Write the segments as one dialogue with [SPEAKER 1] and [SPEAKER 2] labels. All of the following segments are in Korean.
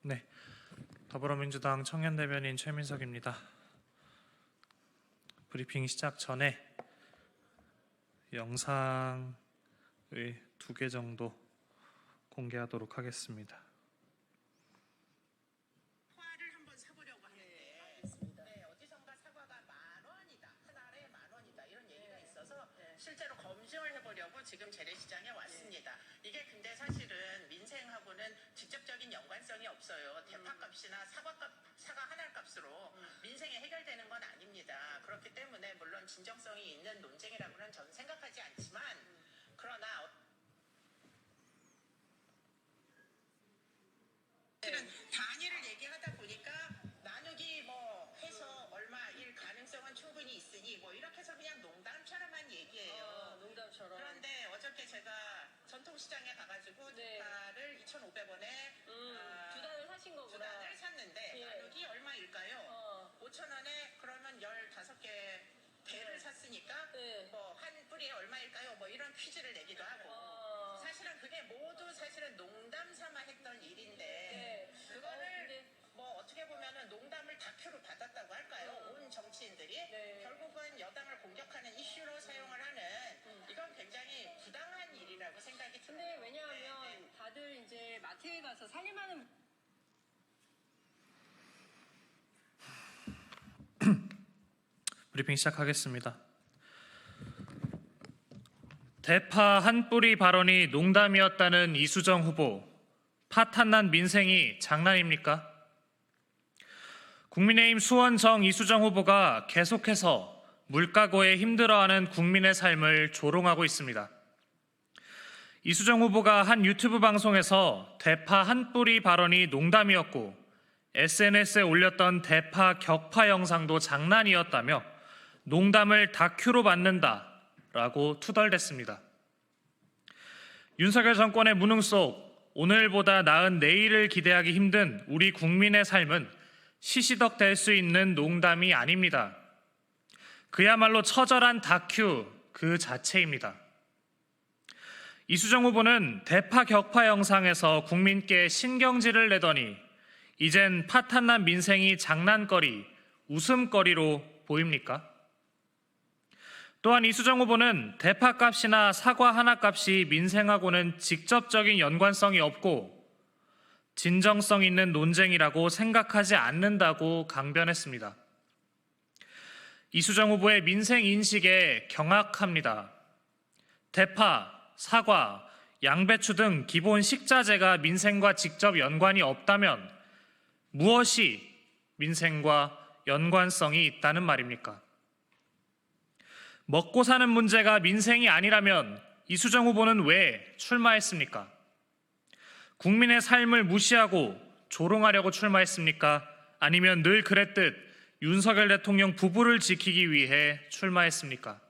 [SPEAKER 1] 네, 더불어민주당 청년대변인 최민석입니다. 브리핑 시작 전에 영상을 2개 정도 공개하도록 하겠습니다.
[SPEAKER 2] 사과를 한번 사보려고 하는데 어디선가 사과가 10,000원이다. 한 알에 10,000원이다. 이런 얘기가 있어서 실제로 검증을 해보려고 지금 재래시장에 왔습니다. 이게 근데 사실은 민생하고는 직접적인 연관성이 없어요. 대파값이나 사과 한 알 값으로 민생이 해결되는 건 아닙니다. 그렇기 때문에 물론 진정성이 있는 논쟁이라고는 저는 생각하지 않지만 그러나 사실은 단위를 얘기하다 보니까 나누기 뭐 해서 얼마일 가능성은 충분히 있으니 뭐 이렇게 해서 그냥 농담처럼만 얘기해요.
[SPEAKER 3] 농담처럼.
[SPEAKER 2] 그런데 어저께 제가 전통시장에 가가지고
[SPEAKER 3] 네.
[SPEAKER 2] 대파를 2,500원에
[SPEAKER 3] 두 단을 사신
[SPEAKER 2] 두
[SPEAKER 3] 거구나.
[SPEAKER 2] 단을 샀는데
[SPEAKER 3] 예.
[SPEAKER 2] 나누기 얼마일까요? 5,000원에 그러면 15개 배를 샀으니까
[SPEAKER 3] 네.
[SPEAKER 2] 뭐 한 뿌리에 얼마일까요? 뭐 이런 퀴즈를 내기도 하고 사실은 그게 모두 사실은 농담 삼아 했던 일인데
[SPEAKER 3] 네.
[SPEAKER 2] 그거를
[SPEAKER 3] 근데
[SPEAKER 2] 뭐 어떻게 보면은 농담을 다큐로 받았다고 할까요? 온 정치인들이
[SPEAKER 3] 네.
[SPEAKER 2] 결국은 여당을 공격하는 이슈로 사용을 하는 이건 굉장히 부당한 일이라고 생각이
[SPEAKER 3] 근데
[SPEAKER 2] 들어요.
[SPEAKER 3] 왜냐하면
[SPEAKER 2] 네.
[SPEAKER 3] 다들 이제 마트에 가서 살림하는
[SPEAKER 1] 브리핑 시작하겠습니다. 대파 한 뿌리 발언이 농담이었다는 이수정 후보, 파탄난 민생이 장난입니까? 국민의힘 수원정 이수정 후보가 계속해서 물가고에 힘들어하는 국민의 삶을 조롱하고 있습니다. 이수정 후보가 한 유튜브 방송에서 대파 한 뿌리 발언이 농담이었고 SNS에 올렸던 대파 격파 영상도 장난이었다며 농담을 다큐로 받는다라고 투덜댔습니다. 윤석열 정권의 무능 속 오늘보다 나은 내일을 기대하기 힘든 우리 국민의 삶은 시시덕 될 수 있는 농담이 아닙니다. 그야말로 처절한 다큐 그 자체입니다. 이수정 후보는 대파 격파 영상에서 국민께 신경질을 내더니 이젠 파탄난 민생이 장난거리, 웃음거리로 보입니까? 또한 이수정 후보는 대파값이나 사과 하나값이 민생하고는 직접적인 연관성이 없고 진정성 있는 논쟁이라고 생각하지 않는다고 강변했습니다. 이수정 후보의 민생 인식에 경악합니다. 대파, 사과, 양배추 등 기본 식자재가 민생과 직접 연관이 없다면 무엇이 민생과 연관성이 있다는 말입니까? 먹고 사는 문제가 민생이 아니라면 이수정 후보는 왜 출마했습니까? 국민의 삶을 무시하고 조롱하려고 출마했습니까? 아니면 늘 그랬듯 윤석열 대통령 부부를 지키기 위해 출마했습니까?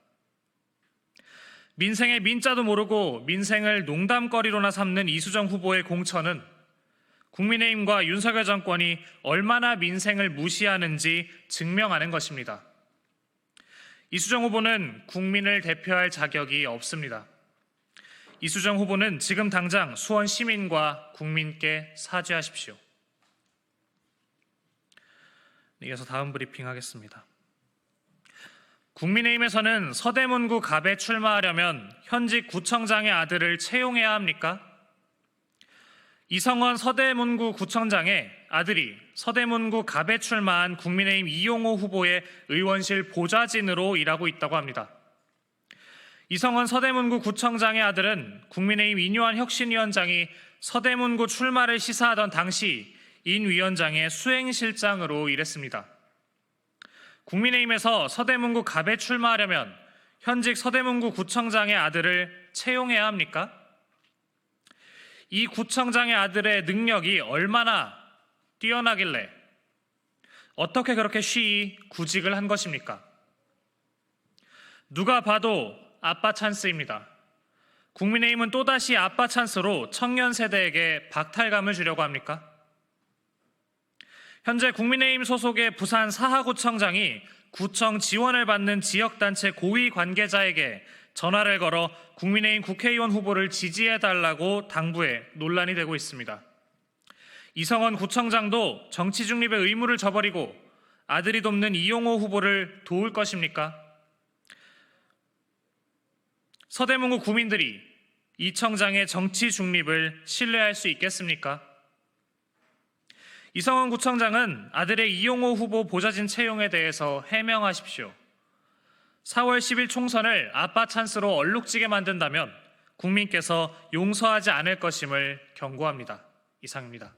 [SPEAKER 1] 민생의 민자도 모르고 민생을 농담거리로나 삼는 이수정 후보의 공천은 국민의힘과 윤석열 정권이 얼마나 민생을 무시하는지 증명하는 것입니다. 이수정 후보는 국민을 대표할 자격이 없습니다. 이수정 후보는 지금 당장 수원 시민과 국민께 사죄하십시오. 이어서 다음 브리핑 하겠습니다. 국민의힘에서는 서대문구 갑에 출마하려면 현직 구청장의 아들을 채용해야 합니까? 이성원 서대문구 구청장의 아들이 서대문구 갑에 출마한 국민의힘 이용호 후보의 의원실 보좌진으로 일하고 있다고 합니다. 이성원 서대문구 구청장의 아들은 국민의힘 인요한 혁신위원장이 서대문구 출마를 시사하던 당시 인 위원장의 수행실장으로 일했습니다. 국민의힘에서 서대문구 갑에 출마하려면 현직 서대문구 구청장의 아들을 채용해야 합니까? 이 구청장의 아들의 능력이 얼마나 뛰어나길래 어떻게 그렇게 쉬이 구직을 한 것입니까? 누가 봐도 아빠 찬스입니다. 국민의힘은 또다시 아빠 찬스로 청년 세대에게 박탈감을 주려고 합니까? 현재 국민의힘 소속의 부산 사하구청장이 구청 지원을 받는 지역단체 고위 관계자에게 전화를 걸어 국민의힘 국회의원 후보를 지지해달라고 당부해 논란이 되고 있습니다. 이성원 구청장도 정치 중립의 의무를 저버리고 아들이 돕는 이용호 후보를 도울 것입니까? 서대문구 구민들이 이 청장의 정치 중립을 신뢰할 수 있겠습니까? 이성원 구청장은 아들의 이용호 후보 보좌진 채용에 대해서 해명하십시오. 4월 10일 총선을 아빠 찬스로 얼룩지게 만든다면 국민께서 용서하지 않을 것임을 경고합니다. 이상입니다.